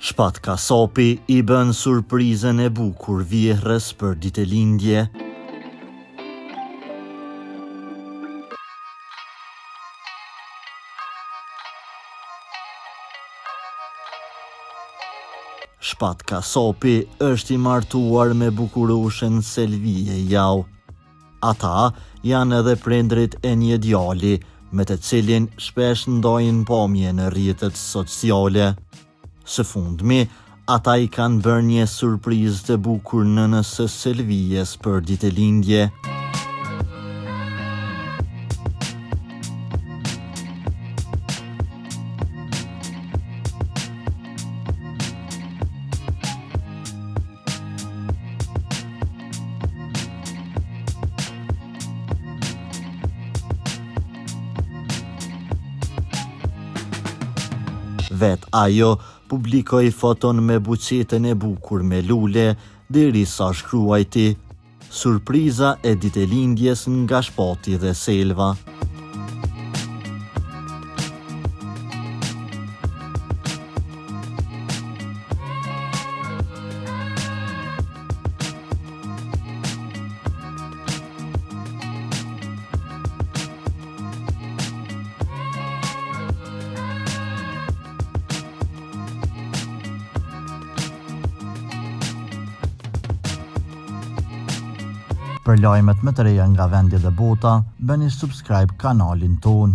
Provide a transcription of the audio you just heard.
Shpat Kasapi I bën surprizën e bukur vjehrës për ditëlindje. Shpat Kasapi është I martuar me bukurushen Selvije Jau. Ata janë edhe prindrit e një djali, me të cilin shpesh ndojnë pamje në rrjetet sociale. Së fundmi, ata I kanë bërë një surprizë të bukur nënës së Selvijes për ditëlindje. Vet ajo publikoi foton me buqetën e bukur me lule, derisa shkruajti: "Surpriza e ditëlindjes nga Shpati dhe Selva." Për lajmet më të reja nga vendi dhe bota, bëni subscribe kanalin ton.